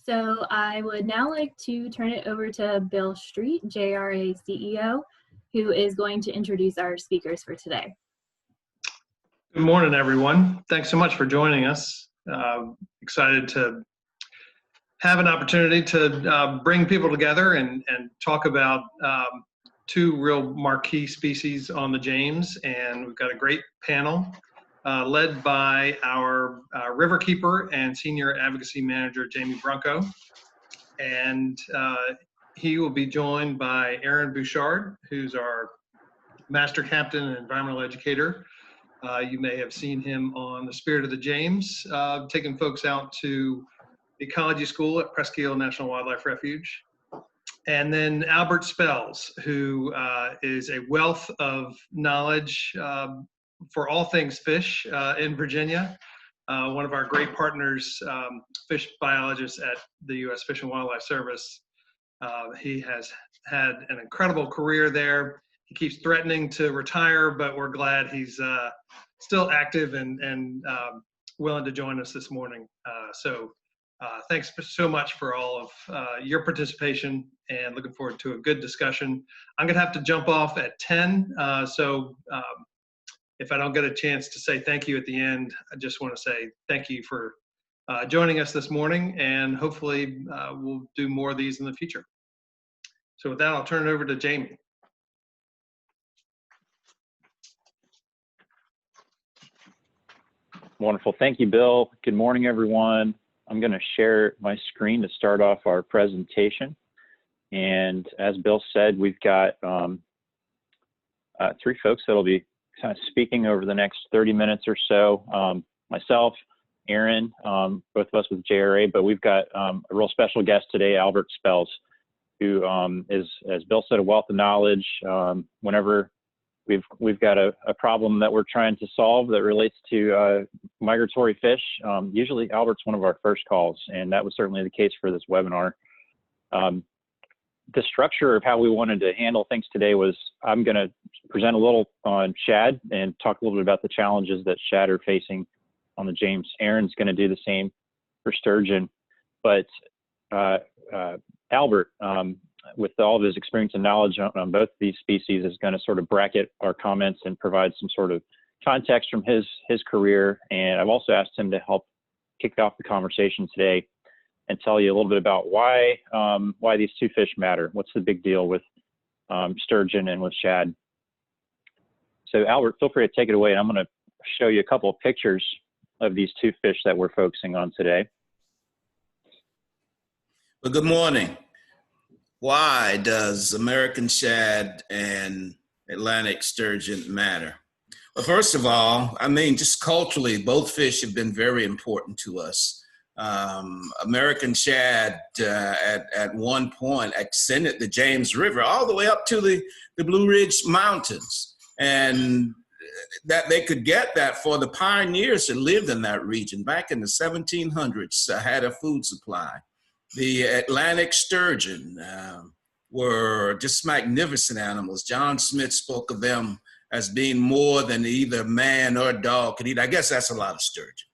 So I would now like to turn it over to Bill Street, JRA CEO, who is going to introduce our speakers for today. Good morning, everyone. Thanks so much for joining us. Excited to have an opportunity to bring people together and talk about two real marquee species on the James. And we've got a great panel led by our Riverkeeper and Senior Advocacy Manager, Jamie Brunkow. And he will be joined by Aaron Buchard, who's our Master Captain and Environmental Educator. You may have seen him on the Spirit of the James, taking folks out to ecology school at Presque Isle National Wildlife Refuge. And then Albert Spells, who is a wealth of knowledge for all things fish in Virginia. One of our great partners, fish biologist at the U.S. Fish and Wildlife Service. He has had an incredible career there. He keeps threatening to retire, but we're glad he's still active and willing to join us this morning. So thanks so much for all of your participation, and looking forward to a good discussion. I'm gonna have to jump off at 10, so if I don't get a chance to say thank you at the end, I just wanna say thank you for joining us this morning, and hopefully we'll do more of these in the future. So with that, I'll turn it over to Jamie. Wonderful. Thank you, Bill. Good morning, everyone. I'm going to share my screen to start off our presentation. And as Bill said, we've got three folks that will be kind of speaking over the next 30 minutes or so. Myself, Aaron, both of us with JRA, but we've got a real special guest today, Albert Spells, who is, as Bill said, a wealth of knowledge. Whenever we've got a problem that we're trying to solve that relates to migratory fish, usually Albert's one of our first calls, and that was certainly the case for this webinar. The structure of how we wanted to handle things today was I'm going to present a little on shad and talk a little bit about the challenges that shad are facing on the James. Aaron's going to do the same for sturgeon, but Albert, with all of his experience and knowledge on both of these species, is going to sort of bracket our comments and provide some sort of context from his career. And I've also asked him to help kick off the conversation today and tell you a little bit about why these two fish matter. What's the big deal with sturgeon and with shad? So Albert, feel free to take it away. And I'm going to show you a couple of pictures of these two fish that we're focusing on today. Well, good morning. Why does American shad and Atlantic sturgeon matter? Well, first of all, I mean, just culturally, both fish have been very important to us. American shad at one point extended the James River all the way up to the Blue Ridge Mountains. And that they could get that for the pioneers that lived in that region back in the 1700s, had a food supply. The Atlantic sturgeon were just magnificent animals. John Smith spoke of them as being more than either man or dog could eat. I guess that's a lot of sturgeon.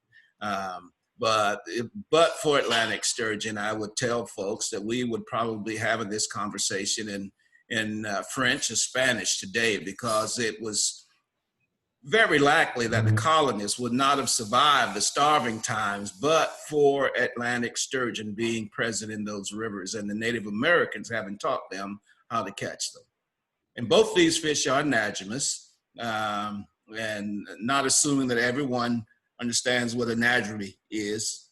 But for Atlantic sturgeon, I would tell folks that we would probably be having this conversation in French or Spanish today, because it was very likely that the colonists would not have survived the starving times but for Atlantic sturgeon being present in those rivers and the Native Americans having taught them how to catch them. And both these fish are anadromous, and not assuming that everyone understands what anadromy is.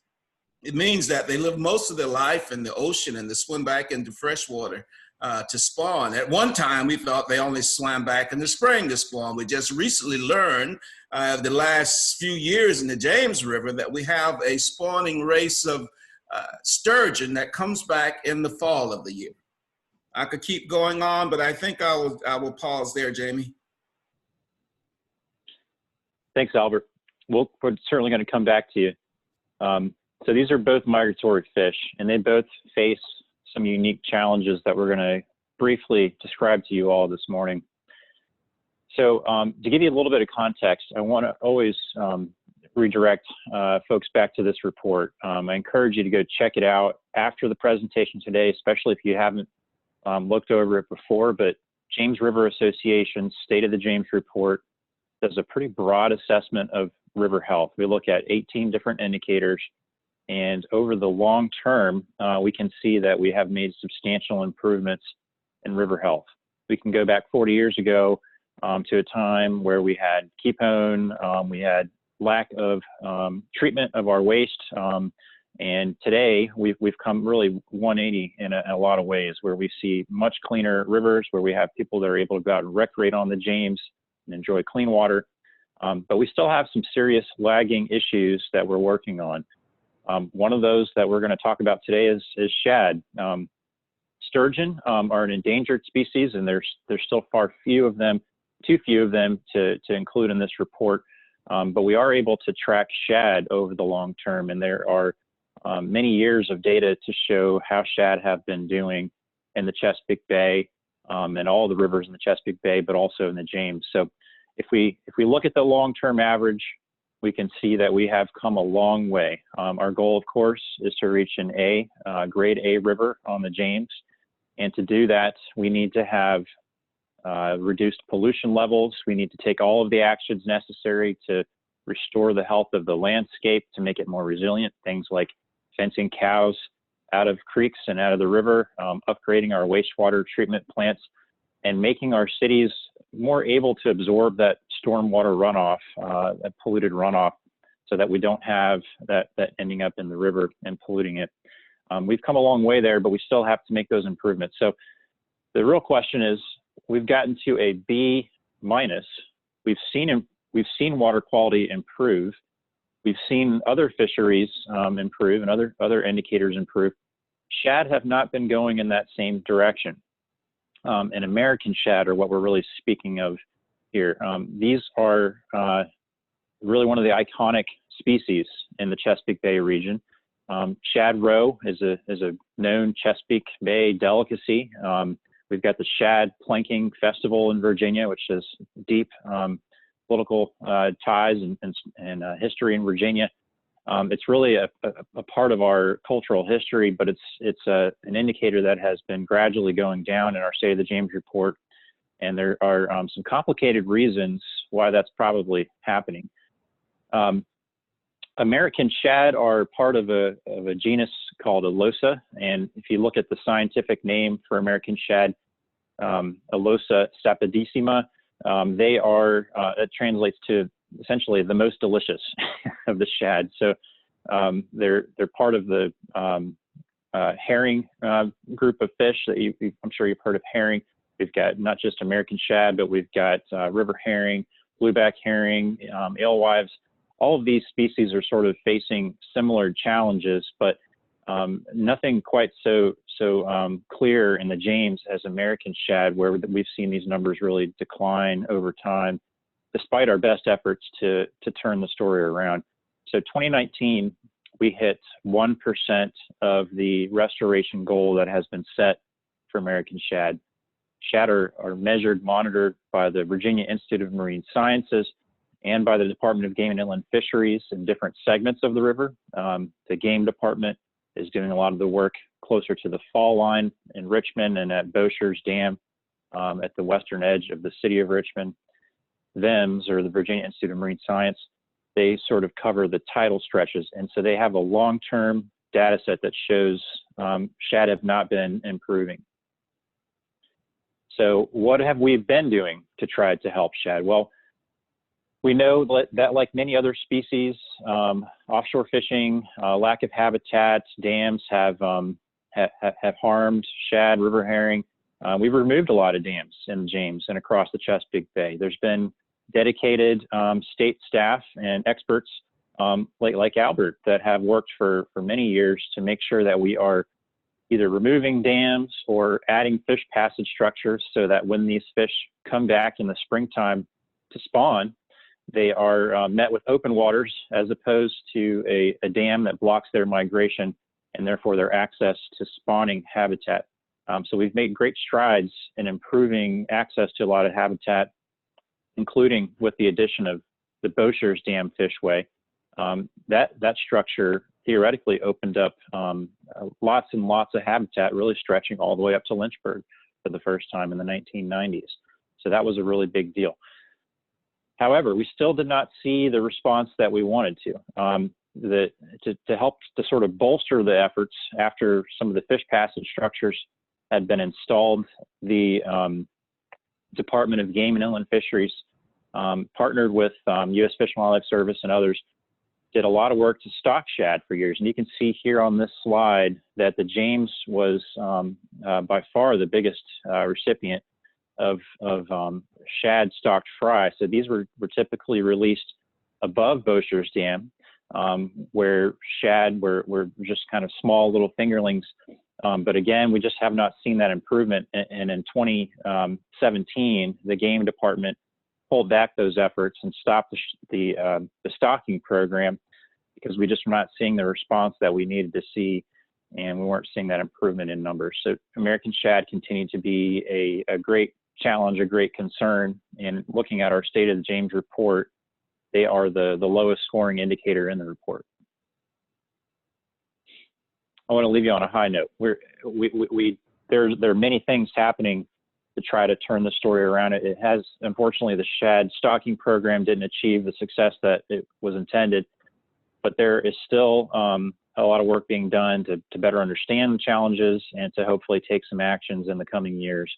It means that they live most of their life in the ocean and they swim back into fresh water to spawn. At one time, we thought they only swam back in the spring to spawn. We just recently learned the last few years in the James River that we have a spawning race of sturgeon that comes back in the fall of the year. I could keep going on, but I think I will pause there, Jamie. Thanks, Albert. We're certainly going to come back to you. So these are both migratory fish, and they both face some unique challenges that we're going to briefly describe to you all this morning. So to give you a little bit of context, I want to always redirect folks back to this report. I encourage you to go check it out after the presentation today, especially if you haven't looked over it before. But James River Association's State of the James report does a pretty broad assessment of river health. We look at 18 different indicators, and over the long term, we can see that we have made substantial improvements in river health. We can go back 40 years ago to a time where we had keepone, we had lack of treatment of our waste, and today we've come really 180 in a lot of ways, where we see much cleaner rivers, where we have people that are able to go out and recreate on the James and enjoy clean water. But we still have some serious lagging issues that we're working on. One of those that we're going to talk about today is shad. Sturgeon are an endangered species, and there's still too few of them to include in this report. But we are able to track shad over the long term, and there are many years of data to show how shad have been doing in the Chesapeake Bay and all the rivers in the Chesapeake Bay, but also in the James. So if we look at the long-term average, we can see that we have come a long way. Our goal, of course, is to reach an grade A river on the James. And to do that, we need to have reduced pollution levels. We need to take all of the actions necessary to restore the health of the landscape, to make it more resilient. Things like fencing cows out of creeks and out of the river, upgrading our wastewater treatment plants, and making our cities more able to absorb that stormwater runoff, that polluted runoff, so that we don't have that ending up in the river and polluting it. We've come a long way there, but we still have to make those improvements. So the real question is, we've gotten to a B-. We've seen water quality improve. We've seen other fisheries improve and other indicators improve. Shad have not been going in that same direction. And American shad are what we're really speaking of here. These are really one of the iconic species in the Chesapeake Bay region. Shad roe is a known Chesapeake Bay delicacy. We've got the Shad Planking Festival in Virginia, which has deep political ties and history in Virginia. It's really a part of our cultural history, but it's an indicator that has been gradually going down in our State of the James report. And there are some complicated reasons why that's probably happening. American shad are part of a genus called Alosa. And if you look at the scientific name for American shad, Alosa sapidissima, it translates to essentially the most delicious of the shad. So they're part of the herring group of fish that I'm sure you've heard of herring. We've got not just American shad, but we've got river herring, blueback herring, alewives. All of these species are sort of facing similar challenges, but nothing quite so clear in the James as American shad, where we've seen these numbers really decline over time, despite our best efforts to turn the story around. So 2019, we hit 1% of the restoration goal that has been set for American shad. Shad are measured, monitored by the Virginia Institute of Marine Sciences and by the Department of Game and Inland Fisheries in different segments of the river. The Game Department is doing a lot of the work closer to the fall line in Richmond and at Boshers Dam at the western edge of the city of Richmond. VIMS, or the Virginia Institute of Marine Science, they sort of cover the tidal stretches. And so they have a long-term data set that shows shad have not been improving. So what have we been doing to try to help shad? Well, we know that like many other species, offshore fishing, lack of habitat, dams have harmed shad, river herring. We've removed a lot of dams in the James and across the Chesapeake Bay. There's been dedicated state staff and experts like Albert that have worked for many years to make sure that we are either removing dams or adding fish passage structures so that when these fish come back in the springtime to spawn, they are met with open waters as opposed to a dam that blocks their migration and therefore their access to spawning habitat. So we've made great strides in improving access to a lot of habitat, including with the addition of the Boshers Dam Fishway. That structure theoretically opened up lots and lots of habitat, really stretching all the way up to Lynchburg for the first time in the 1990s. So that was a really big deal. However, we still did not see the response that we wanted to. To help to sort of bolster the efforts after some of the fish passage structures had been installed, the Department of Game and Inland Fisheries partnered with U.S. Fish and Wildlife Service and others, did a lot of work to stock shad for years. And you can see here on this slide that the James was by far the biggest recipient of shad stocked fry. So these were typically released above Boester's Dam, where shad were just kind of small little fingerlings. But again, we just have not seen that improvement. And in 2017, the Game Department pulled back those efforts and stopped the stocking program because we just were not seeing the response that we needed to see, and we weren't seeing that improvement in numbers. So American shad continued to be a great challenge, a great concern. And looking at our State of the James report, they are the lowest scoring indicator in the report. I want to leave you on a high note. There are many things happening to try to turn the story around. It has, unfortunately, the shad stocking program didn't achieve the success that it was intended, but there is still a lot of work being done to better understand the challenges and to hopefully take some actions in the coming years.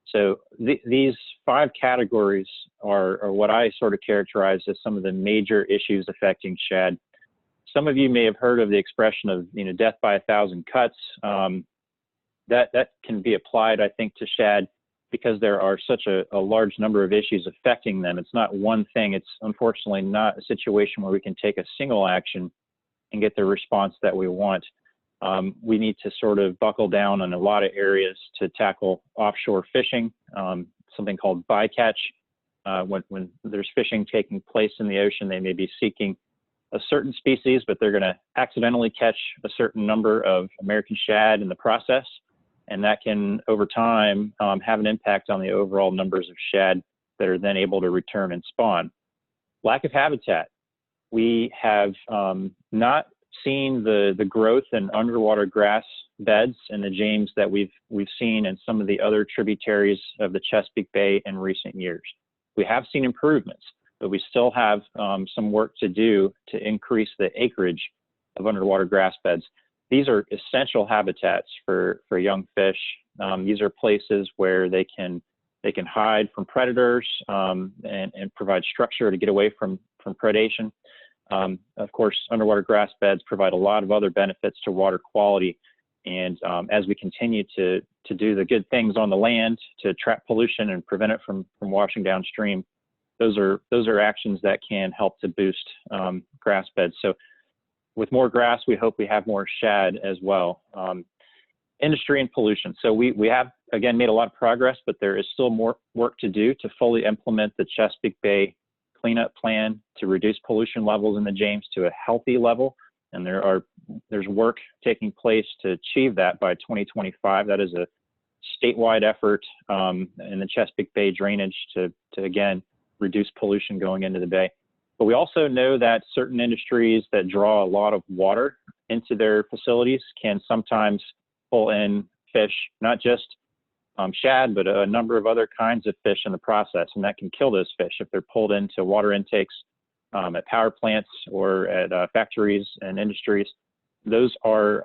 So these 5 categories are what I sort of characterize as some of the major issues affecting shad. Some of you may have heard of the expression of, death by 1,000 cuts. That can be applied, I think, to shad because there are such a large number of issues affecting them. It's not one thing. It's unfortunately not a situation where we can take a single action and get the response that we want. We need to sort of buckle down on a lot of areas to tackle offshore fishing, something called bycatch. When there's fishing taking place in the ocean, they may be seeking a certain species, but they're going to accidentally catch a certain number of American shad in the process. And that can, over time, have an impact on the overall numbers of shad that are then able to return and spawn. Lack of habitat. We have not seen the growth in underwater grass beds in the James that we've seen in some of the other tributaries of the Chesapeake Bay in recent years. We have seen improvements, but we still have some work to do to increase the acreage of underwater grass beds. These are essential habitats for young fish. These are places where they can hide from predators and provide structure to get away from predation. Of course, underwater grass beds provide a lot of other benefits to water quality. And as we continue to do the good things on the land to trap pollution and prevent it from washing downstream, those are actions that can help to boost grass beds. So with more grass, we hope we have more shad as well. Industry and pollution. So we have, again, made a lot of progress, but there is still more work to do to fully implement the Chesapeake Bay cleanup plan to reduce pollution levels in the James to a healthy level. And there's work taking place to achieve that by 2025. That is a statewide effort in the Chesapeake Bay drainage to again, reduce pollution going into the bay. But we also know that certain industries that draw a lot of water into their facilities can sometimes pull in fish, not just shad, but a number of other kinds of fish in the process, and that can kill those fish if they're pulled into water intakes at power plants or at factories and industries. Those are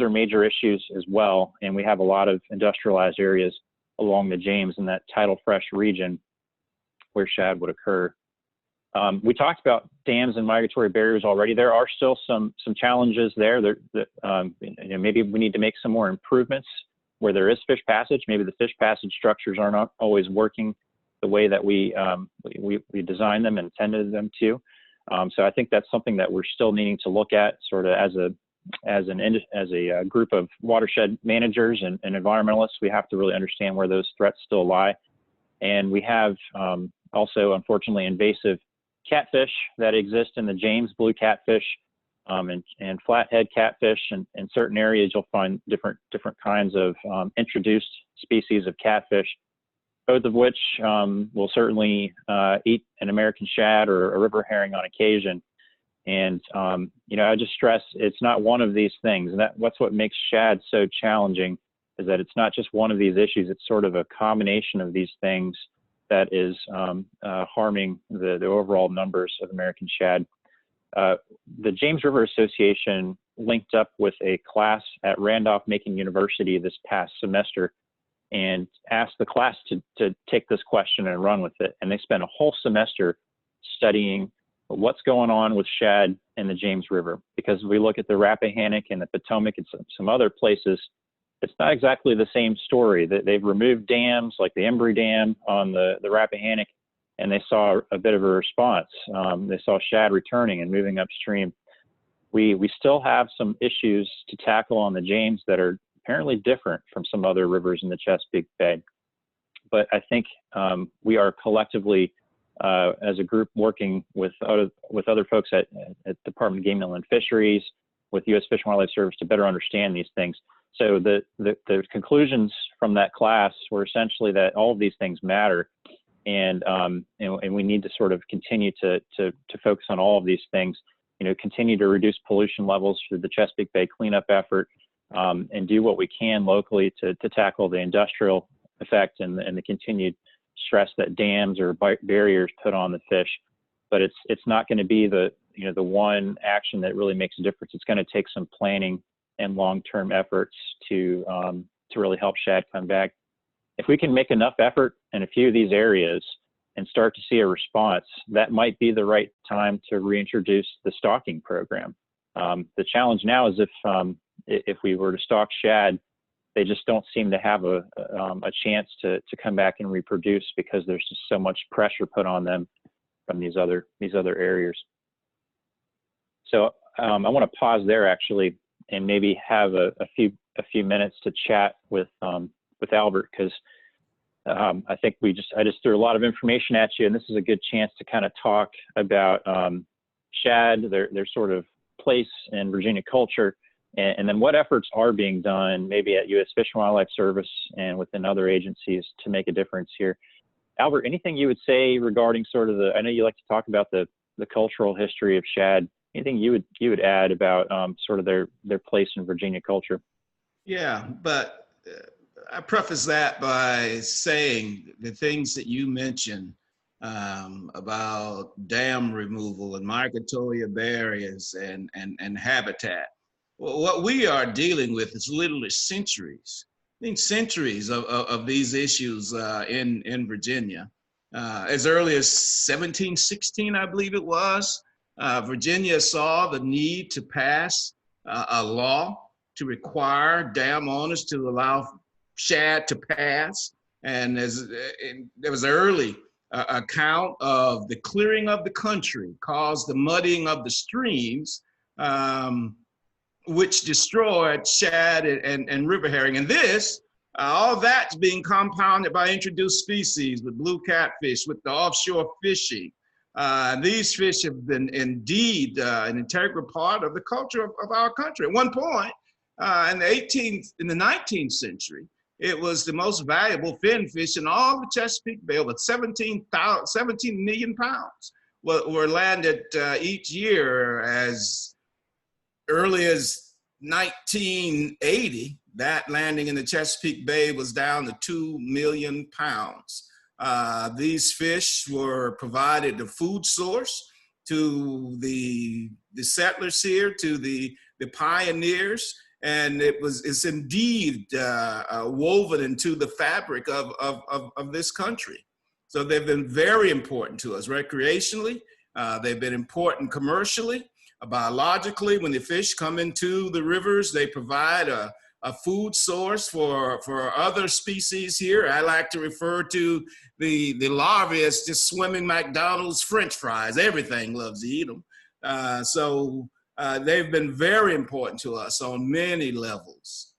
major issues as well, and we have a lot of industrialized areas along the James in that tidal fresh region where shad would occur. We talked about dams and migratory barriers already. There are still some challenges there. Maybe we need to make some more improvements where there is fish passage. Maybe the fish passage structures are not always working the way that we designed them and intended them to. So I think that's something that we're still needing to look at, sort of as a group of watershed managers and environmentalists. We have to really understand where those threats still lie. And we have also, unfortunately, invasive catfish that exist in the James, blue catfish and flathead catfish. And in certain areas, you'll find different kinds of introduced species of catfish, both of which will certainly eat an American shad or a river herring on occasion. And, I just stress it's not one of these things. And that's what makes shad so challenging, is that it's not just one of these issues. It's sort of a combination of these things that is harming the overall numbers of American shad. The James River Association linked up with a class at Randolph-Macon University this past semester and asked the class to take this question and run with it. And they spent a whole semester studying what's going on with shad in the James River. Because if we look at the Rappahannock and the Potomac and some other places, it's not exactly the same story. They've removed dams like the Embry Dam on the Rappahannock, and they saw a bit of a response. They saw shad returning and moving upstream. We still have some issues to tackle on the James that are apparently different from some other rivers in the Chesapeake Bay. But I think we are collectively, as a group, working with other folks at Department of Game, Inland Fisheries, with U.S. Fish and Wildlife Service to better understand these things. So the conclusions from that class were essentially that all of these things matter, and we need to sort of continue to focus on all of these things. Continue to reduce pollution levels through the Chesapeake Bay cleanup effort, and do what we can locally to tackle the industrial effect and the continued stress that dams or barriers put on the fish. But it's not going to be the one action that really makes a difference. It's going to take some planning and long-term efforts to really help shad come back. If we can make enough effort in a few of these areas and start to see a response, that might be the right time to reintroduce the stocking program. The challenge now is if we were to stock shad, they just don't seem to have a chance to come back and reproduce, because there's just so much pressure put on them from these other areas. So I want to pause there actually, and maybe have a few minutes to chat with Albert, because I think I just threw a lot of information at you, and this is a good chance to kind of talk about shad, their sort of place in Virginia culture, and then what efforts are being done maybe at U.S. Fish and Wildlife Service and within other agencies to make a difference here. Albert, anything you would say regarding sort of I know you like to talk about the cultural history of shad. Anything you would add about sort of their place in Virginia culture? Yeah, but I preface that by saying the things that you mentioned about dam removal and migratory barriers and habitat. Well, what we are dealing with is literally centuries. I think centuries of these issues in Virginia. As early as 1716, I believe it was, Virginia saw the need to pass a law to require dam owners to allow shad to pass. And there was an early account of the clearing of the country caused the muddying of the streams, which destroyed shad and river herring. And this, all that's being compounded by introduced species with blue catfish, with the offshore fishing. These fish have been indeed an integral part of the culture of our country. At one point, in the 19th century, it was the most valuable fin fish in all the Chesapeake Bay. Over 17 million pounds were landed each year. As early as 1980, that landing in the Chesapeake Bay was down to 2 million pounds. These fish were provided a food source to the settlers here, to the pioneers, and it's indeed woven into the fabric of this country. So they've been very important to us recreationally. They've been important commercially, biologically. When the fish come into the rivers, they provide a food source for other species here. I like to refer to the larvae as just swimming McDonald's French fries. Everything loves to eat them. So they've been very important to us on many levels.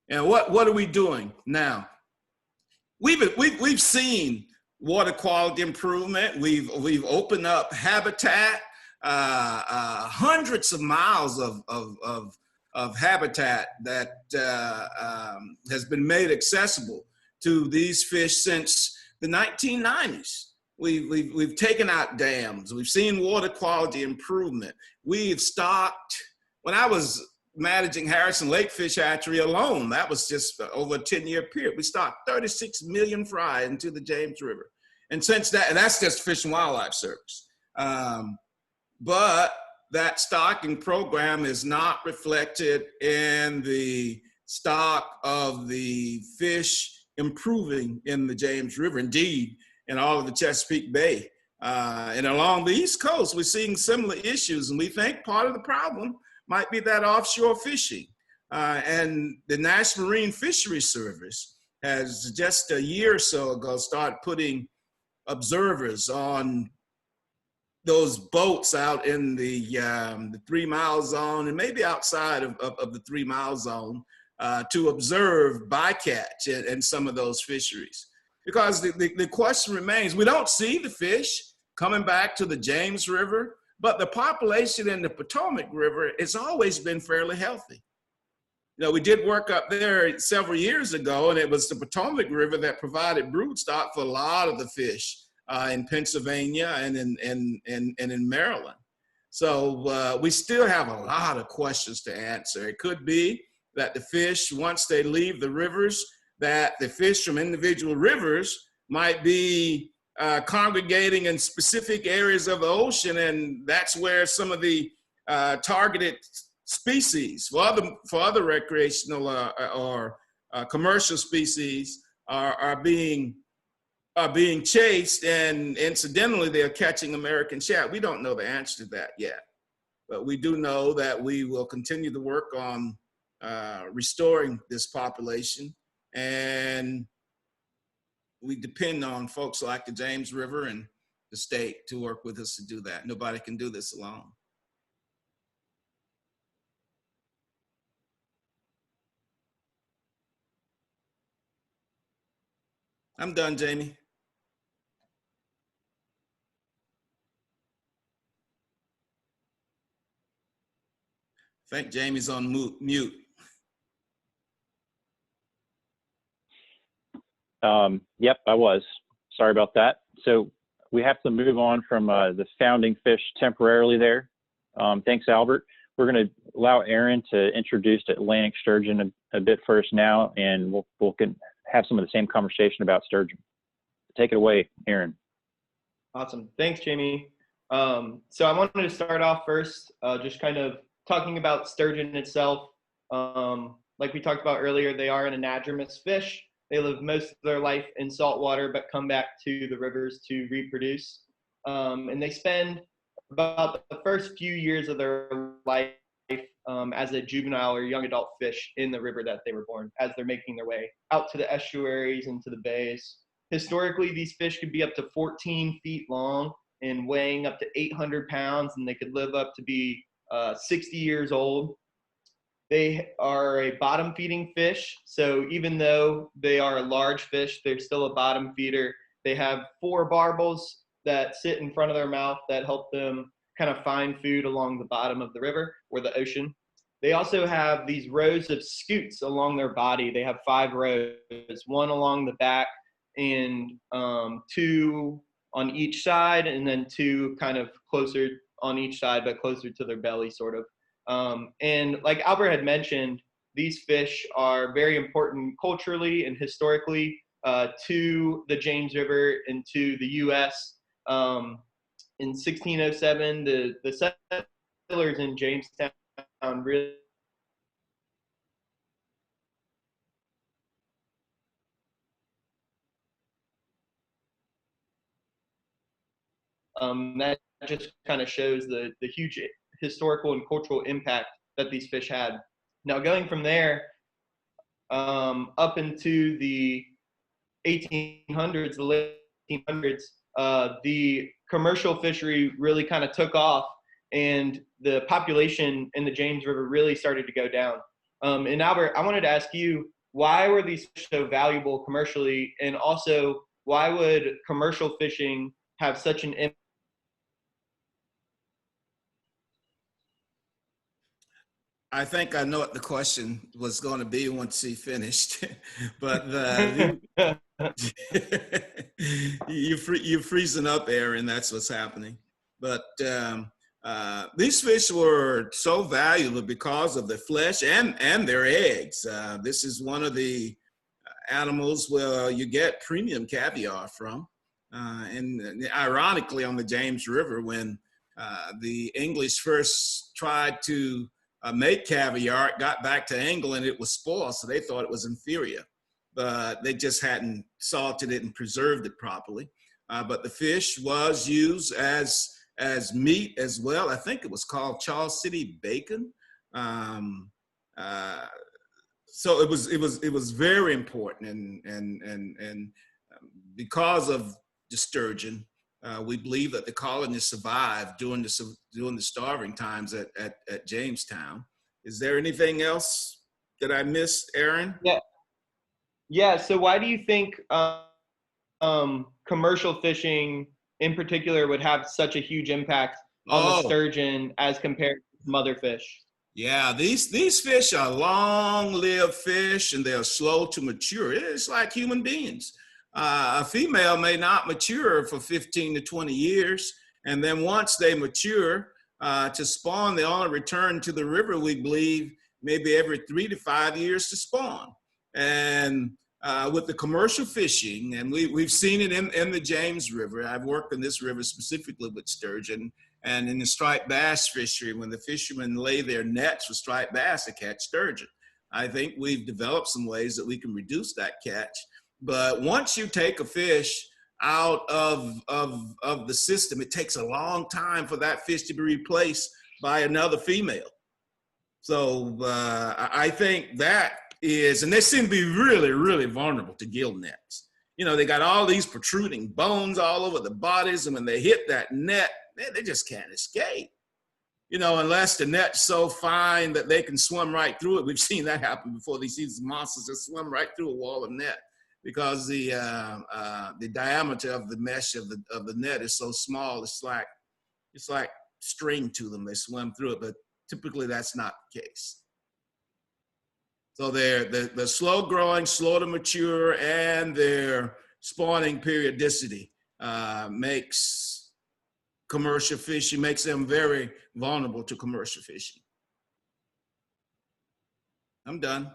And what are we doing now? We've seen water quality improvement. We've opened up habitat. Hundreds of miles of habitat that has been made accessible to these fish since the 1990s. we've taken out dams. We've seen water quality improvement. We've stocked, when I was managing Harrison Lake Fish Hatchery alone, that was just over a 10-year period. We stocked 36 million fry into the James River. And since that, and that's just Fish and Wildlife Service. But that stocking program is not reflected in the stock of the fish improving in the James River. Indeed, in all of the Chesapeake Bay. And along the East Coast, we're seeing similar issues. And we think part of the problem might be that offshore fishing. And the National Marine Fisheries Service has just a year or so ago started putting observers on those boats out in the 3 mile zone and maybe outside of the 3 mile zone to observe bycatch in some of those fisheries. Because the question remains, we don't see the fish coming back to the James River, but the population in the Potomac River has always been fairly healthy. You know, we did work up there several years ago, and it was the Potomac River that provided broodstock for a lot of the fish in Pennsylvania and in Maryland. So we still have a lot of questions to answer. It could be that the fish, once they leave the rivers, that the fish from individual rivers might be congregating in specific areas of the ocean, and that's where some of the targeted species for other recreational or commercial species are being chased, and incidentally they're catching American shad. We don't know the answer to that yet, but we do know that we will continue to work on restoring this population, and we depend on folks like the James River and the state to work with us to do that. Nobody can do this alone. I'm done, Jamie. I think Jamie's on mute. Yep, I was. Sorry about that. So we have to move on from the founding fish temporarily there. Thanks, Albert. We're going to allow Aaron to introduce Atlantic sturgeon a bit first now, and we'll have some of the same conversation about sturgeon. Take it away, Aaron. Awesome. Thanks, Jamie. So I wanted to start off first, just kind of talking about sturgeon itself. Like we talked about earlier, they are an anadromous fish. They live most of their life in salt water, but come back to the rivers to reproduce. And they spend about the first few years of their life as a juvenile or young adult fish in the river that they were born, as they're making their way out to the estuaries and to the bays. Historically, these fish could be up to 14 feet long and weighing up to 800 pounds, and they could live up to be 60 years old. They are a bottom feeding fish, so even though they are a large fish, they're still a bottom feeder. They have 4 barbels that sit in front of their mouth that help them kind of find food along the bottom of the river or the ocean. They also have these rows of scutes along their body. They have 5 rows, 1 along the back and 2 on each side, and then 2 kind of closer on each side, but closer to their belly, sort of. And like Albert had mentioned, these fish are very important culturally and historically to the James River and to the U.S. In 1607, the settlers in Jamestown really that just kind of shows the huge historical and cultural impact that these fish had. Now, going from there up into the 1800s, the late 1800s, the commercial fishery really kind of took off, and the population in the James River really started to go down. And Albert, I wanted to ask you, why were these fish so valuable commercially, and also why would commercial fishing have such an impact? I think I know what the question was going to be once he finished, but You're freezing up, Aaron. That's what's happening. But these fish were so valuable because of their flesh and their eggs. This is one of the animals where you get premium caviar from. And ironically, on the James River, when the English first tried to make caviar, it got back to England, it was spoiled, so they thought it was inferior. But they just hadn't salted it and preserved it properly. But the fish was used as meat as well. I think it was called Charles City bacon. So it was very important, and because of the sturgeon, we believe that the colonists survived during the starving times at Jamestown. Is there anything else that I missed, Aaron? Yeah. So why do you think commercial fishing in particular would have such a huge impact on the sturgeon as compared to some other fish? Yeah, these fish are long-lived fish, and they're slow to mature. It's like human beings. A female may not mature for 15 to 20 years, and then once they mature to spawn, they only return to the river, we believe, maybe every 3 to 5 years to spawn. And with the commercial fishing, and we've seen it in the James River. I've worked in this river specifically with sturgeon, and in the striped bass fishery, when the fishermen lay their nets for striped bass to catch sturgeon. I think we've developed some ways that we can reduce that catch. But once you take a fish out of the system, it takes a long time for that fish to be replaced by another female. So I think that is, and they seem to be really, really vulnerable to gill nets. You know, they got all these protruding bones all over the bodies, and when they hit that net, they just can't escape. You know, unless the net's so fine that they can swim right through it. We've seen that happen before. These monsters just swim right through a wall of net because the diameter of the mesh of the net is so small. It's like string to them. They swim through it, but typically that's not the case. So they're slow growing, slow to mature, and their spawning periodicity makes commercial fishing, makes them very vulnerable to commercial fishing. I'm done.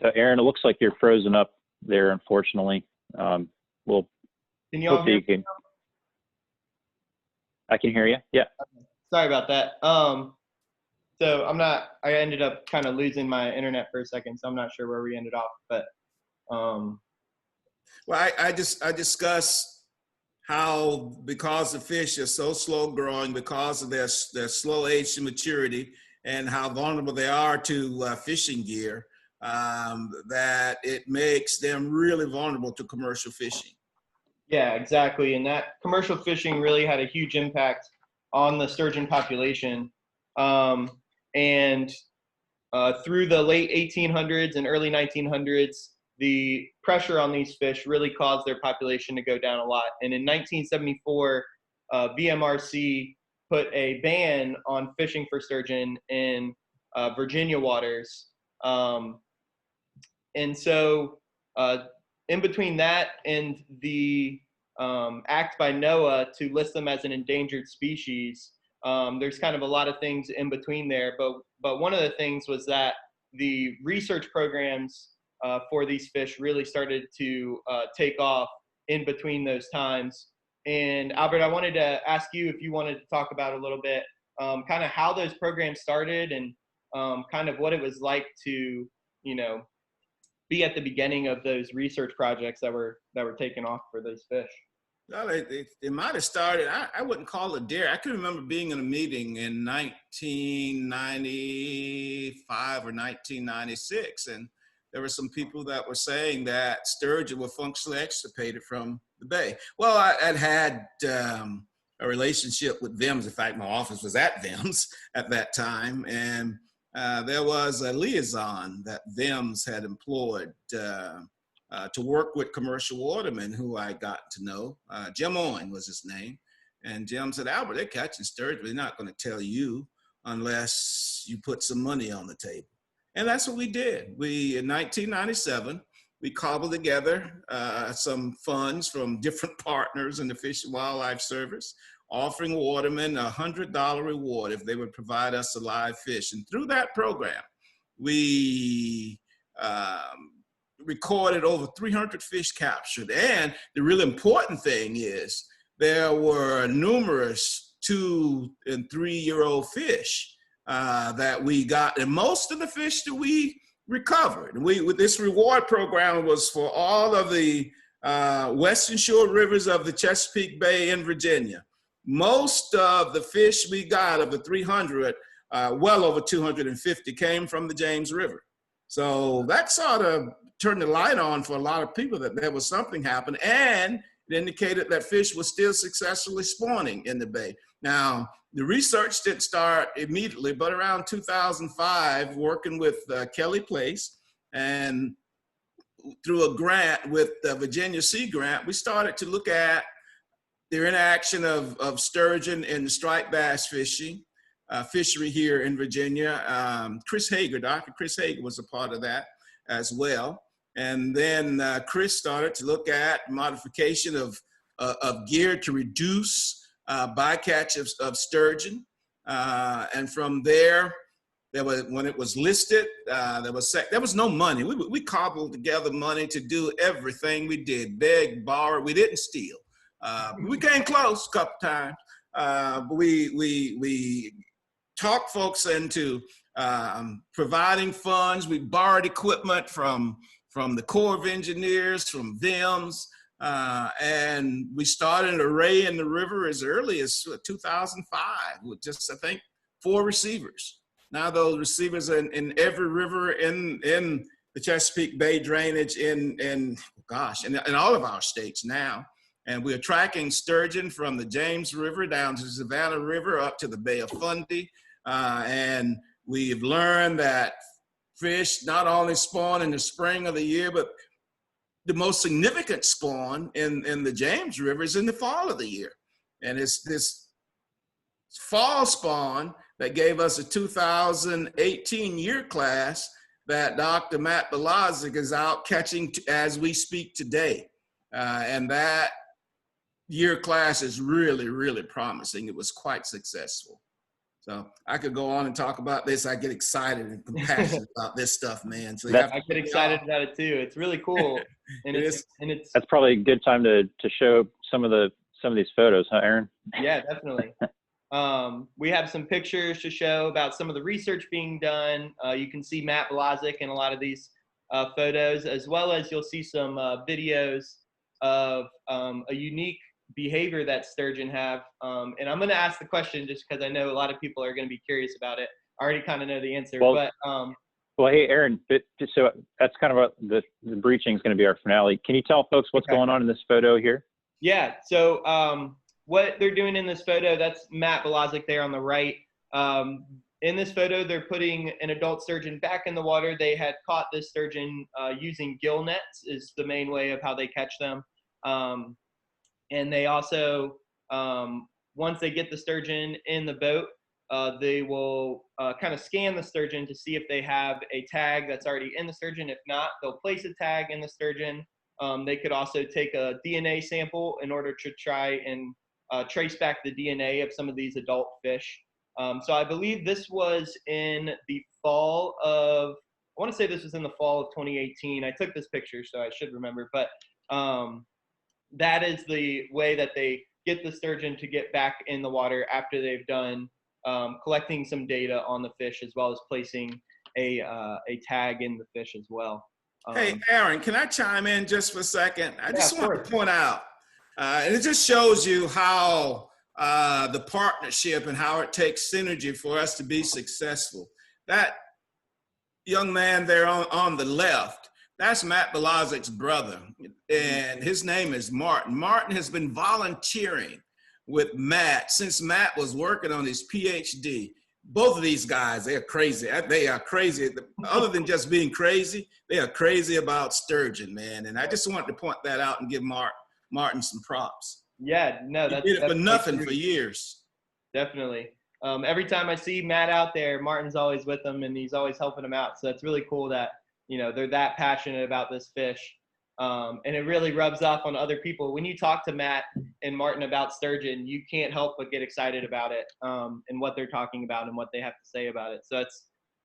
So Aaron, it looks like you're frozen up there, unfortunately. We'll Can you all hear me? I can hear you. Yeah. Okay. Sorry about that. So I ended up kind of losing my internet for a second, so I'm not sure where we ended off, but. Well, I discussed how, because the fish are so slow growing, because of their slow age to maturity, and how vulnerable they are to fishing gear, that it makes them really vulnerable to commercial fishing. Yeah, exactly. And that commercial fishing really had a huge impact on the sturgeon population. And through the late 1800s and early 1900s, the pressure on these fish really caused their population to go down a lot. And in 1974, BMRC put a ban on fishing for sturgeon in Virginia waters. And so in between that and the act by NOAA to list them as an endangered species, there's kind of a lot of things in between there. But one of the things was that the research programs for these fish really started to take off in between those times. And Albert, I wanted to ask you if you wanted to talk about a little bit kind of how those programs started and kind of what it was like to, be at the beginning of those research projects that were taken off for those fish. Well, it might have started, I wouldn't call it dare. I can remember being in a meeting in 1995 or 1996, and there were some people that were saying that sturgeon were functionally extirpated from the bay. Well, I'd had a relationship with VIMS. In fact, my office was at VIMS at that time, and there was a liaison that VIMS had employed to work with commercial watermen who I got to know. Jim Owen was his name. And Jim said, Albert, they're catching sturgeon, but they're not going to tell you. unless you put some money on the table. And that's what we did. In 1997, we cobbled together some funds from different partners in the Fish and Wildlife Service, offering watermen a $100 reward if they would provide us a live fish. And through that program, we recorded over 300 fish captured. And the really important thing is there were numerous 2- and 3-year-old fish that we got, and most of the fish that we recovered. This reward program was for all of the western shore rivers of the Chesapeake Bay in Virginia. Most of the fish we got of the 300, well over 250 came from the James River. So that sort of turned the light on for a lot of people that there was something happening, and it indicated that fish was still successfully spawning in the bay. Now, the research didn't start immediately, but around 2005, working with Kelly Place and through a grant with the Virginia Sea Grant, we started to look at the interaction of sturgeon and the striped bass fishery here in Virginia. Dr. Chris Hager was a part of that as well. And then Chris started to look at modification of gear to reduce bycatch of sturgeon. And from there, when it was listed, there was no money. We cobbled together money to do everything we did, beg, borrow. We didn't steal. We came close a couple times, but we talked folks into providing funds. We borrowed equipment from the Corps of Engineers, from VIMS, and we started an array in the river as early as 2005 with just, I think, 4 receivers. Now those receivers are in every river in the Chesapeake Bay drainage in all of our states now. And we're tracking sturgeon from the James River down to the Savannah River up to the Bay of Fundy. And we've learned that fish not only spawn in the spring of the year, but the most significant spawn in the James River is in the fall of the year. And it's this fall spawn that gave us a 2018 year class that Dr. Matt Biologist is out catching as we speak today. And that year class is really, really promising. It was quite successful. So I could go on and talk about this. I get excited and compassionate about this stuff, man. So I get excited about it too. It's really cool. And that's probably a good time to show some of these photos, huh, Aaron? Yeah, definitely. We have some pictures to show about some of the research being done. You can see Matt Biologist in a lot of these photos, as well as you'll see some videos of a unique behavior that sturgeon have. And I'm going to ask the question just because I know a lot of people are going to be curious about it. I already kind of know the answer, well, hey, Aaron, just so that's kind of what the breaching is going to be our finale. Can you tell folks what's going on in this photo here? Yeah. So what they're doing in this photo, that's Matt Biologist there on the right. In this photo, they're putting an adult sturgeon back in the water. They had caught this sturgeon using gill nets is the main way of how they catch them. And they also, once they get the sturgeon in the boat, they will kind of scan the sturgeon to see if they have a tag that's already in the sturgeon. If not, they'll place a tag in the sturgeon. They could also take a DNA sample in order to try and trace back the DNA of some of these adult fish. So I believe this was in the fall of, I want to say this was in the fall of 2018. I took this picture, so I should remember, but that is the way that they get the sturgeon to get back in the water after they've done collecting some data on the fish, as well as placing a tag in the fish as well. Hey, Aaron, can I chime in just for a second? I just want to point out, and it just shows you how the partnership and how it takes synergy for us to be successful. That young man there on the left, that's Matt Biologist's brother, and his name is Martin. Martin has been volunteering with Matt since Matt was working on his PhD. Both of these guys, they are crazy. They are crazy. Other than just being crazy, they are crazy about sturgeon, man. And I just wanted to point that out and give Martin some props. Yeah, no, he did it for nothing for years. Definitely. every time I see Matt out there, Martin's always with him and he's always helping him out. So it's really cool that, you know, they're that passionate about this fish. And it really rubs off on other people. When you talk to Matt and Martin about sturgeon, you can't help but get excited about it, and what they're talking about and what they have to say about it. So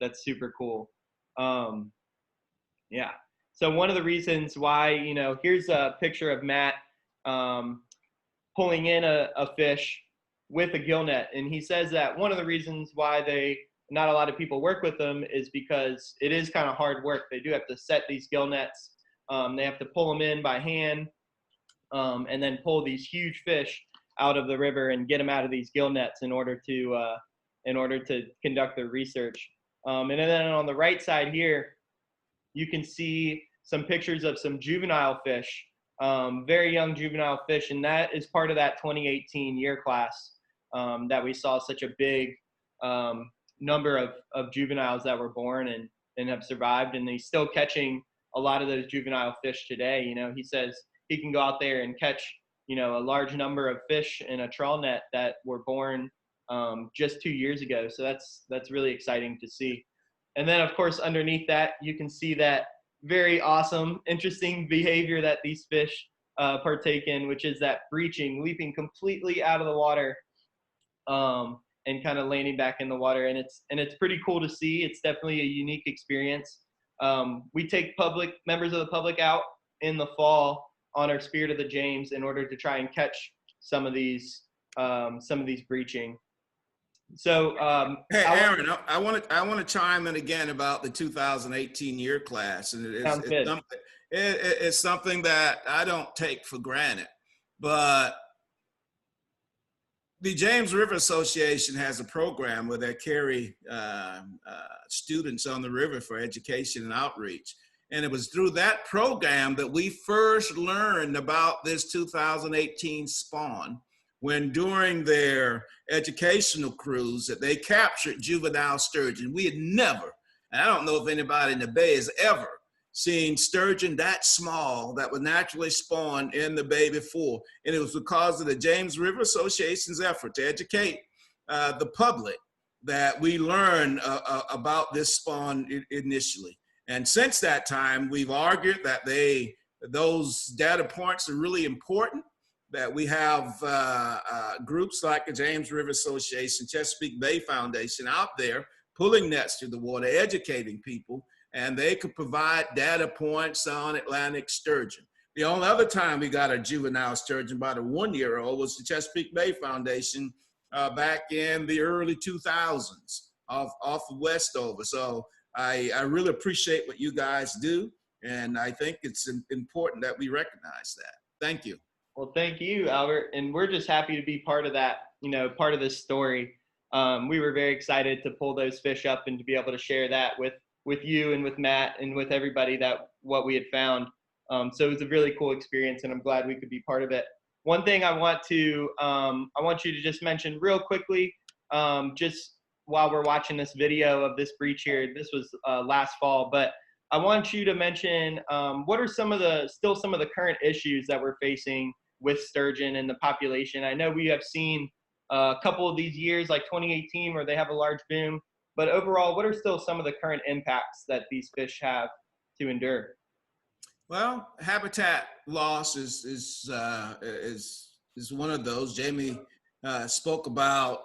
that's super cool. Yeah. So one of the reasons why, you know, here's a picture of Matt pulling in a fish with a gill net. And he says that one of the reasons why not a lot of people work with them is because it is kind of hard work. They do have to set these gill nets. They have to pull them in by hand, and then pull these huge fish out of the river and get them out of these gill nets in order to conduct their research. And then on the right side here, you can see some pictures of some juvenile fish, very young juvenile fish, and that is part of that 2018 year class that we saw such a big number of juveniles that were born and have survived, and he's still catching a lot of those juvenile fish today. You know, he says he can go out there and catch, you know, a large number of fish in a trawl net that were born just 2 years ago. So that's really exciting to see. And then of course, underneath that, you can see that very awesome, interesting behavior that these fish partake in, which is that breaching, leaping completely out of the water and kind of landing back in the water. And it's pretty cool to see. It's definitely a unique experience. We take members of the public out in the fall on our Spirit of the James in order to try and catch some of these breaching. So, hey, Aaron, I want to chime in again about the 2018 year class, and it's something that I don't take for granted, but the James River Association has a program where they carry students on the river for education and outreach. And it was through that program that we first learned about this 2018 spawn, when during their educational cruise that they captured juvenile sturgeon. We had never, and I don't know if anybody in the Bay has ever seen sturgeon that small that would naturally spawn in the Bay before. And it was because of the James River Association's effort to educate the public that we learned about this spawn initially. And since that time, we've argued that those data points are really important, that we have groups like the James River Association, Chesapeake Bay Foundation out there pulling nets through the water, educating people, and they could provide data points on Atlantic sturgeon. The only other time we got a juvenile sturgeon, about a 1-year-old, was the Chesapeake Bay Foundation back in the early 2000s off of Westover. So I really appreciate what you guys do, and I think it's important that we recognize that. Thank you. Well, thank you, Albert, and we're just happy to be part of that, you know, part of this story. We were very excited to pull those fish up and to be able to share that with you and with Matt and with everybody what we had found. So it was a really cool experience, and I'm glad we could be part of it. One thing I want you to just mention real quickly, just while we're watching this video of this breach here. This was last fall, but I want you to mention what are some of the current issues that we're facing with sturgeon and the population. I know we have seen a couple of these years, like 2018, where they have a large boom. But overall, what are still some of the current impacts that these fish have to endure? Well, habitat loss is one of those. Jamie spoke about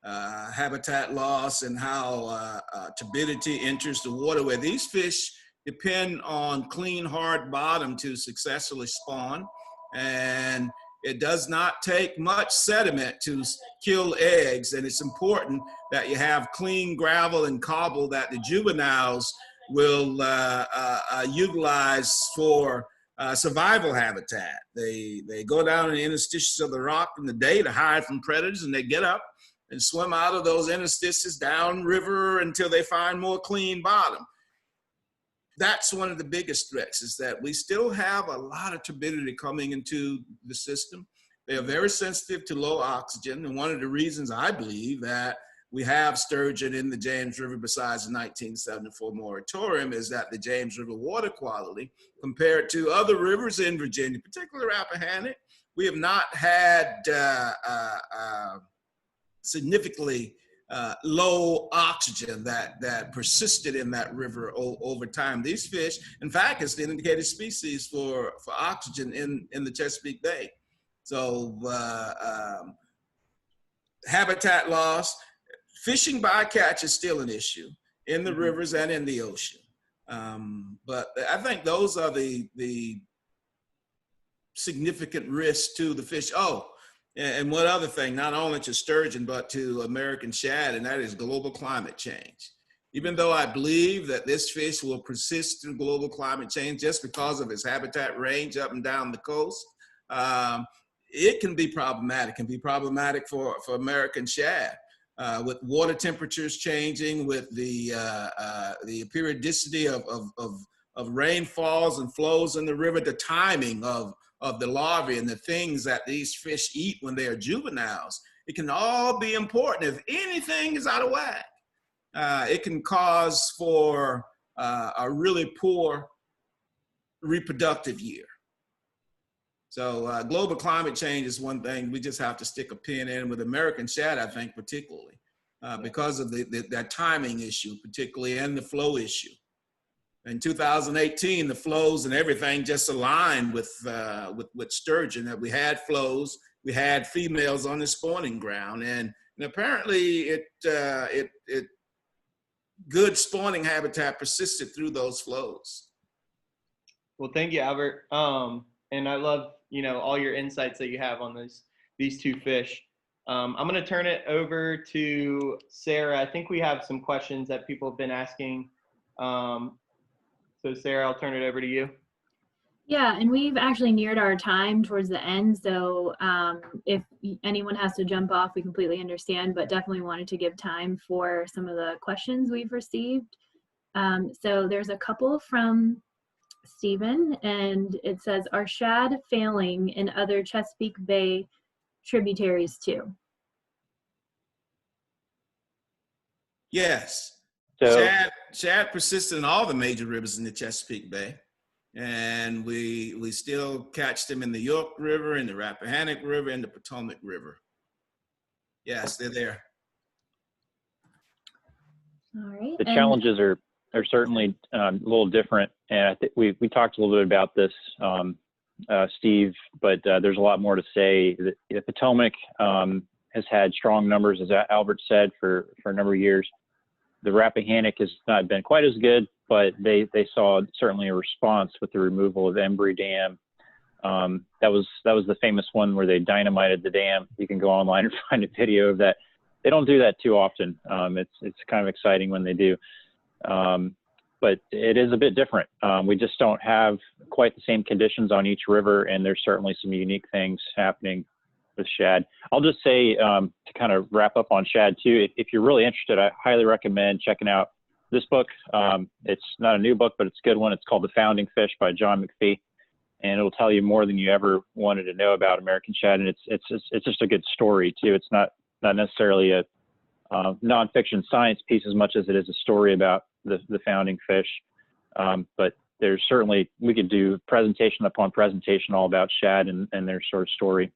habitat loss and how turbidity enters the water, where these fish depend on clean, hard bottom to successfully spawn. And it does not take much sediment to kill eggs, and it's important that you have clean gravel and cobble that the juveniles will utilize for survival habitat. They go down in the interstices of the rock in the day to hide from predators, and they get up and swim out of those interstices down river until they find more clean bottom. That's one of the biggest threats, is that we still have a lot of turbidity coming into the system. They are very sensitive to low oxygen. And one of the reasons I believe that we have sturgeon in the James River besides the 1974 moratorium is that the James River water quality, compared to other rivers in Virginia, particularly Rappahannock, we have not had significantly low oxygen that persisted in that river over time. These fish, in fact, is the indicated species for oxygen in the Chesapeake Bay. So habitat loss, fishing bycatch is still an issue in the rivers and in the ocean. But I think those are the significant risks to the fish. Oh, and one other thing, not only to sturgeon, but to American shad, and that is global climate change. Even though I believe that this fish will persist through global climate change just because of its habitat range up and down the coast, it can be problematic. It can be problematic for American shad. With water temperatures changing, with the periodicity of rainfalls and flows in the river, the timing of the larvae and the things that these fish eat when they are juveniles, it can all be important. If anything is out of whack, it can cause for a really poor reproductive year. So global climate change is one thing we just have to stick a pin in with American shad, I think, particularly because of that timing issue, particularly, and the flow issue. In 2018, the flows and everything just aligned with sturgeon. That we had flows, we had females on the spawning ground, and apparently good spawning habitat persisted through those flows. Well, thank you, Albert. And I love, all your insights that you have on these two fish. I'm going to turn it over to Sarah. I think we have some questions that people have been asking. So Sarah, I'll turn it over to you. Yeah, and we've actually neared our time towards the end. So if anyone has to jump off, we completely understand, but definitely wanted to give time for some of the questions we've received. So there's a couple from Stephen, and it says, are shad failing in other Chesapeake Bay tributaries too? Yes. So Shad persists in all the major rivers in the Chesapeake Bay. And we still catch them in the York River, in the Rappahannock River, and the Potomac River. Yes, they're there. All right. the challenges are certainly a little different. And I think we talked a little bit about this, Steve, but there's a lot more to say. The Potomac has had strong numbers, as Albert said, for a number of years. The Rappahannock has not been quite as good, but they saw certainly a response with the removal of Embry Dam. That was the famous one where they dynamited the dam. You can go online and find a video of that. They don't do that too often. It's kind of exciting when they do. But it is a bit different. We just don't have quite the same conditions on each river, and there's certainly some unique things happening with shad. I'll just say, to kind of wrap up on shad too, if you're really interested, I highly recommend checking out this book. It's not a new book, but it's a good one. It's called The Founding Fish by John McPhee, and it'll tell you more than you ever wanted to know about American shad. And it's just a good story too. It's not necessarily a nonfiction science piece as much as it is a story about the founding fish. But there's certainly, we could do presentation upon presentation all about shad and their sort of story.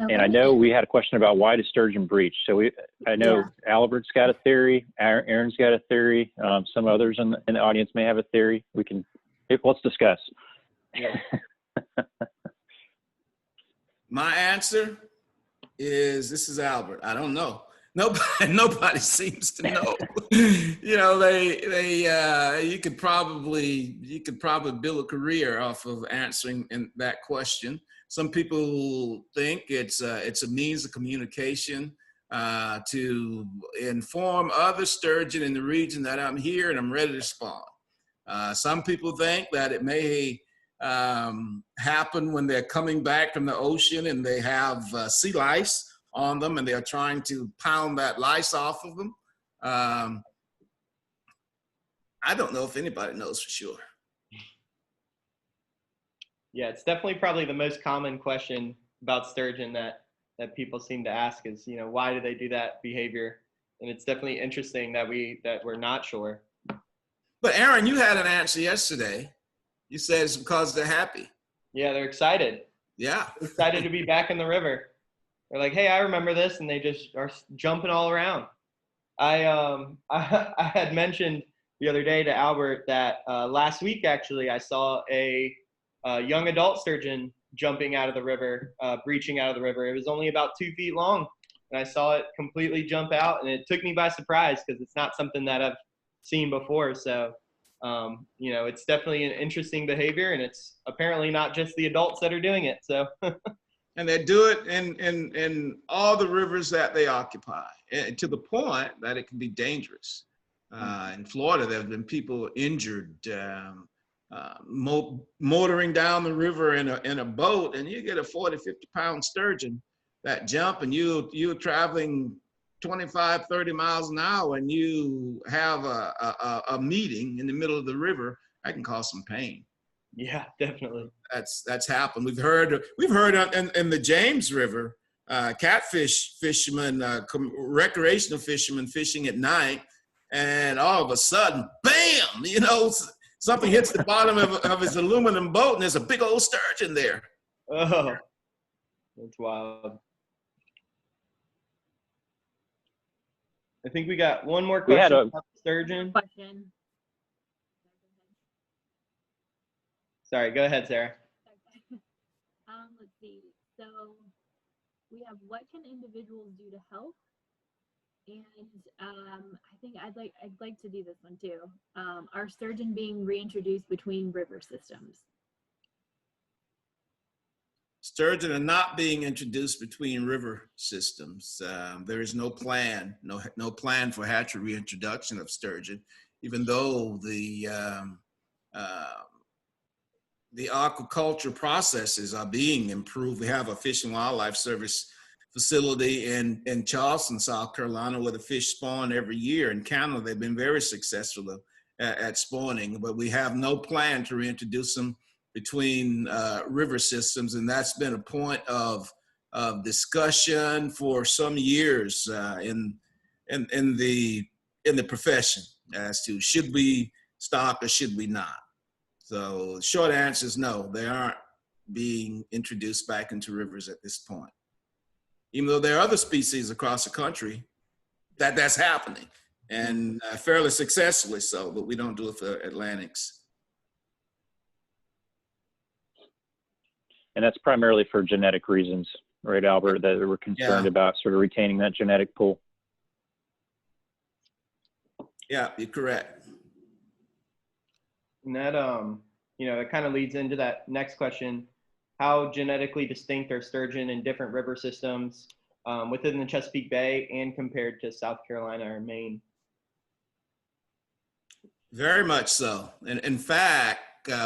Okay. And I know we had a question about why does sturgeon breach. So I know Albert's got a theory, Aaron's got a theory, some others in the audience may have a theory. Let's discuss. Yeah. My answer is, this is Albert. I don't know. Nobody seems to know. You could probably build a career off of answering that question. Some people think it's a means of communication to inform other sturgeon in the region that I'm here and I'm ready to spawn. Some people think that it may happen when they're coming back from the ocean and they have sea lice on them and they're trying to pound that lice off of them. I don't know if anybody knows for sure. Yeah, it's definitely probably the most common question about sturgeon that people seem to ask is, why do they do that behavior? And it's definitely interesting that we're not sure. But Aaron, you had an answer yesterday. You said it's because they're happy. Yeah, they're excited. Yeah. Excited to be back in the river. They're like, hey, I remember this, and they just are jumping all around. I had mentioned the other day to Albert that last week, actually, I saw a young adult sturgeon jumping out of the river, breaching out of the river. It was only about 2 feet long, and I saw it completely jump out, and it took me by surprise because it's not something that I've seen before. So, you know, it's definitely an interesting behavior, and it's apparently not just the adults that are doing it. So. And they do it in all the rivers that they occupy, and to the point that it can be dangerous. In Florida, there have been people injured motoring down the river in a boat, and you get a 40, 50-pound sturgeon that jump, and you're traveling 25, 30 miles an hour, and you have a meeting in the middle of the river. That can cause some pain. Yeah, definitely. That's happened. We've heard in the James River, catfish fishermen, recreational fishermen fishing at night, and all of a sudden, bam! You know, something hits the bottom of his aluminum boat, and there's a big old sturgeon there. Oh, that's wild. I think we got one more question about the sturgeon. Sorry, go ahead, Sarah. Okay. Let's see. So we have, what can individuals do to help? And I think I'd like to do this one too. Are sturgeon being reintroduced between river systems? Sturgeon are not being introduced between river systems. There is no plan, no plan for hatchery reintroduction of sturgeon, even though the aquaculture processes are being improved. We have a Fish and Wildlife Service facility in Charleston, South Carolina, where the fish spawn every year. In Canada, they've been very successful at spawning, but we have no plan to reintroduce them between river systems, and that's been a point of discussion for some years in the profession as to should we stock or should we not. So the short answer is no, they aren't being introduced back into rivers at this point. Even though there are other species across the country that's happening, and fairly successfully so, but we don't do it for Atlantics. And that's primarily for genetic reasons, right, Albert, that we're concerned about sort of retaining that genetic pool. Yeah, you're correct. And that, you know, it kind of leads into that next question. How genetically distinct are sturgeon in different river systems within the Chesapeake Bay and compared to South Carolina or Maine? Very much so. And in fact,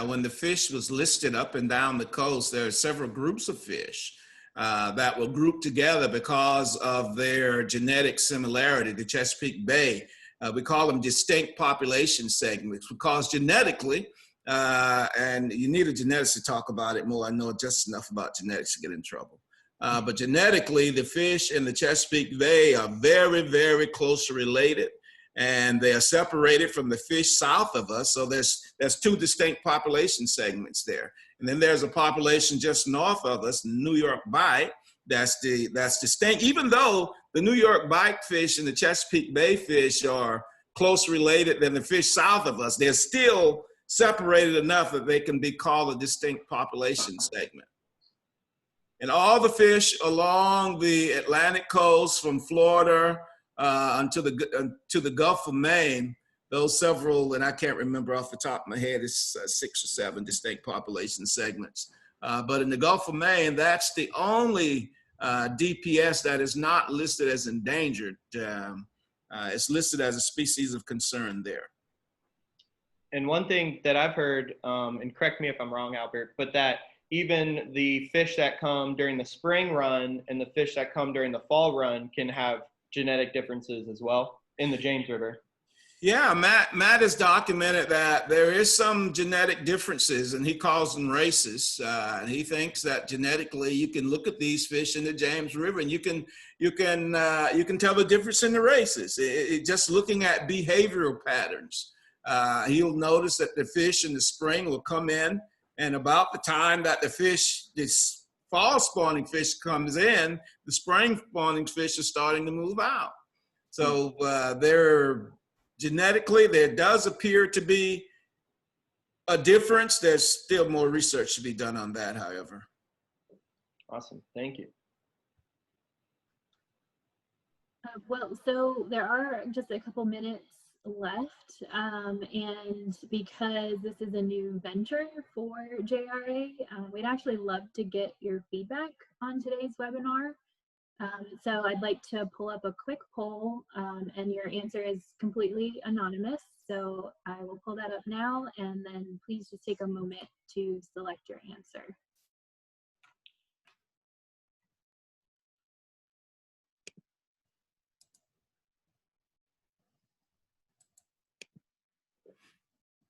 when the fish was listed up and down the coast, there are several groups of fish that were grouped together because of their genetic similarity. The Chesapeake Bay, we call them distinct population segments because genetically, and you need a geneticist to talk about it more. I know just enough about genetics to get in trouble. But genetically, the fish in the Chesapeake Bay are very, very closely related, and they are separated from the fish south of us. So there's two distinct population segments there. And then there's a population just north of us, New York Bight, that's distinct, even though the New York Bight fish and the Chesapeake Bay fish are close related than the fish south of us. They're still separated enough that they can be called a distinct population segment. And all the fish along the Atlantic coast from Florida to the Gulf of Maine, those several, and I can't remember off the top of my head, it's 6 or 7 distinct population segments. But in the Gulf of Maine, that's the only DPS that is not listed as endangered. It's listed as a species of concern there. And one thing that I've heard, and correct me if I'm wrong, Albert, but that even the fish that come during the spring run and the fish that come during the fall run can have genetic differences as well in the James River. Yeah, Matt has documented that there is some genetic differences, and he calls them races. And he thinks that genetically you can look at these fish in the James River and you can tell the difference in the races. Just looking at behavioral patterns. He'll notice that the fish in the spring will come in, and about the time that this fall spawning fish comes in, the spring spawning fish are starting to move out. So genetically, there does appear to be a difference. There's still more research to be done on that, however. Awesome, thank you. Well, so there are just a couple minutes left, and because this is a new venture for JRA, we'd actually love to get your feedback on today's webinar. So I'd like to pull up a quick poll, and your answer is completely anonymous. So I will pull that up now, and then please just take a moment to select your answer.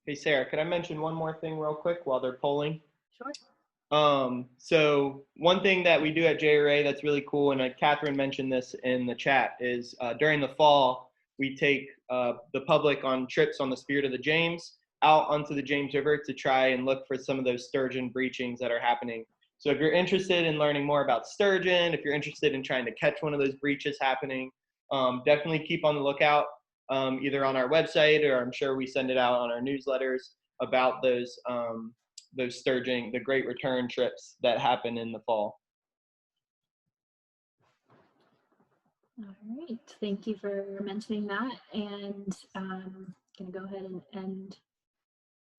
Hey, Sarah, could I mention one more thing real quick while they're polling? Sure. So one thing that we do at JRA that's really cool, and Catherine mentioned this in the chat, is during the fall, we take the public on trips on the Spirit of the James out onto the James River to try and look for some of those sturgeon breachings that are happening. So if you're interested in learning more about sturgeon, if you're interested in trying to catch one of those breaches happening, definitely keep on the lookout, either on our website, or I'm sure we send it out on our newsletters about those sturgeon, the great return trips that happen in the fall. All right, thank you for mentioning that. And I'm gonna go ahead and end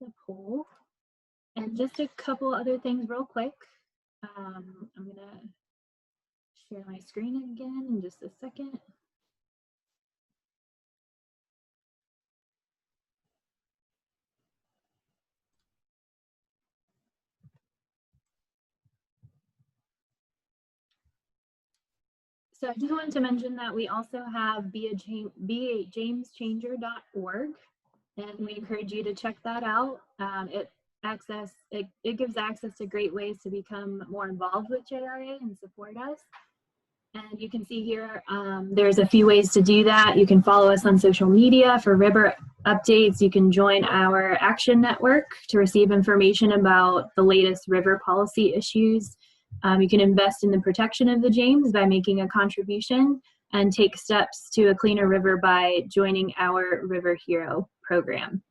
the poll. And just a couple other things real quick. I'm gonna share my screen again in just a second. So I just wanted to mention that we also have BeAJamesChanger.org, and we encourage you to check that out. It gives access to great ways to become more involved with JRA and support us. And you can see here, there's a few ways to do that. You can follow us on social media for river updates. You can join our action network to receive information about the latest river policy issues. You can invest in the protection of the James by making a contribution, and take steps to a cleaner river by joining our River Hero program.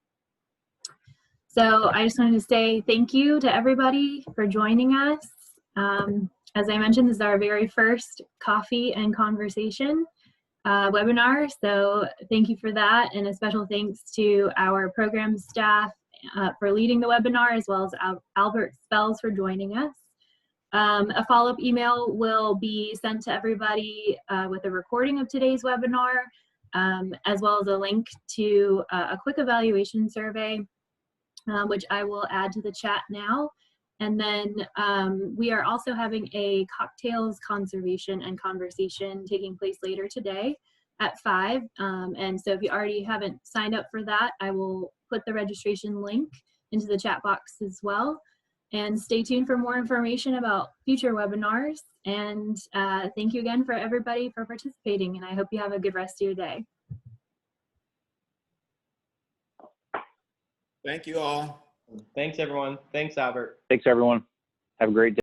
So I just wanted to say thank you to everybody for joining us. As I mentioned, this is our very first coffee and conversation webinar, so thank you for that, and a special thanks to our program staff for leading the webinar, as well as Albert Spells for joining us. A follow-up email will be sent to everybody with a recording of today's webinar, as well as a link to a quick evaluation survey, which I will add to the chat now. And then we are also having a cocktails conservation and conversation taking place later today at 5. And so if you already haven't signed up for that, I will put the registration link into the chat box as well. And stay tuned for more information about future webinars. And thank you again for everybody for participating. And I hope you have a good rest of your day. Thank you all. Thanks, everyone. Thanks, Albert. Thanks, everyone. Have a great day.